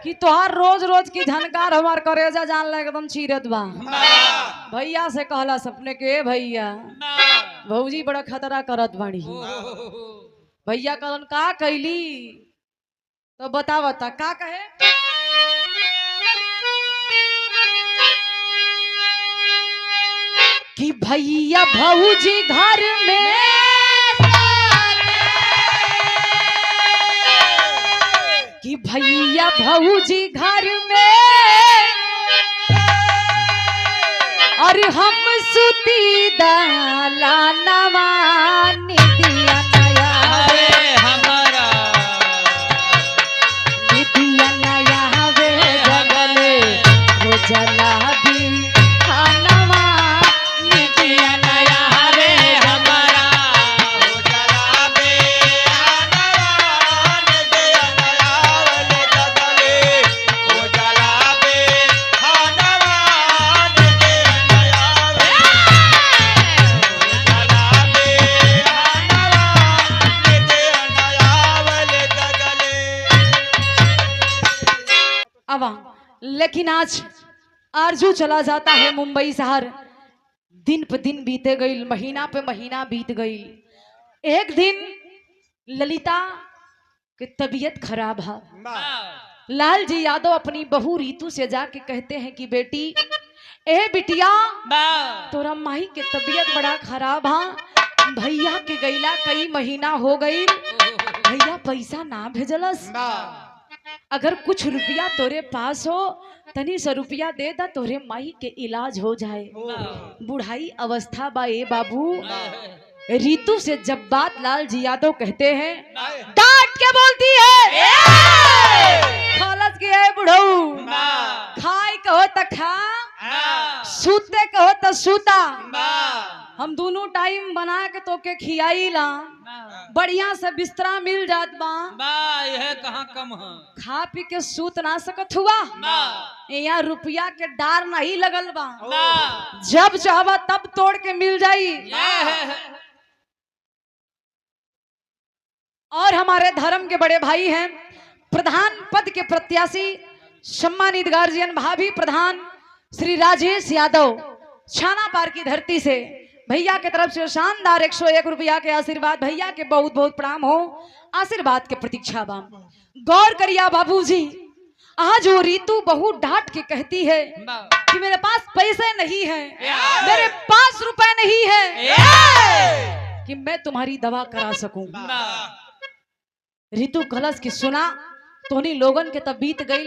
कि तोहार रोज रोज की झनकार हमार करेजा जान ले एकदम चीरत बा। भैया से कहला सपने के भैया भौजी बड़ा खतरा करत बाड़ी। भैया कहलन का कैली तो बता का कहे। कि भैया भौजी घर में कि भैया भौजी घर में और हम सुती दालानवा निदिया नया वे हमारा निदिया नया वे जगले वो जला भी खानवा निदिया नया वे हमारा वो जला भी खानवा निदिया नया वे जगले वो जला भी खानवा निदिया नया वे वो जला भी खानवा निदिया नया वे जगले। अब लेकिन आज आरजू चला जाता है मुंबई शहर। दिन पे दिन बीते गई, महीना पे महीना बीत गई। एक दिन ललिता की तबीयत खराब है। लाल जी यादव अपनी बहू रीतू से जाके कहते हैं कि बेटी ए बिटिया तोरा माही के तबीयत बड़ा खराब है। भैया के गईला कई महीना हो गई, भैया पैसा ना भेजलस। अगर कुछ रुपया तोरे पास हो तनी सौ रुपया दे दा, तोरे माई के इलाज हो जाए। बुढ़ाई अवस्था बा ए बाबू। रीतू से जब बात लाल जी यादव कहते हैं, डांट के बोलती है खालस की है बुढ़ऊ, खाए कहो त खा, सूते कहो त सूता। हम दोनों टाइम बना के तोके खियाई ला, बढ़िया से बिस्तरा मिल जात बा, यह कहाँ कम है। खा पी के सूत ना सकत हुआ। यहाँ रुपया के डार नहीं लगल बा, जब चाहबा तब तोड़ के मिल जाई। और हमारे धर्म के बड़े भाई हैं, प्रधान पद के प्रत्याशी सम्मानित गार्जियन भाभी प्रधान श्री राजेश यादव, छाना पार की धरती से भैया के तरफ से शानदार 101 रुपया के आशीर्वाद। भैया के बहुत बहुत प्रणाम हो, आशीर्वाद के प्रतीक्षा बा। गौर करिया बाबूजी, आज वो रीतू बहू डांट के कहती है कि मेरे पास पैसे नहीं है, मेरे पास रुपए नहीं है कि मैं तुम्हारी दवा करा सकूं। रीतू कलश की सुना तोनी लोगन के तब बीत गई।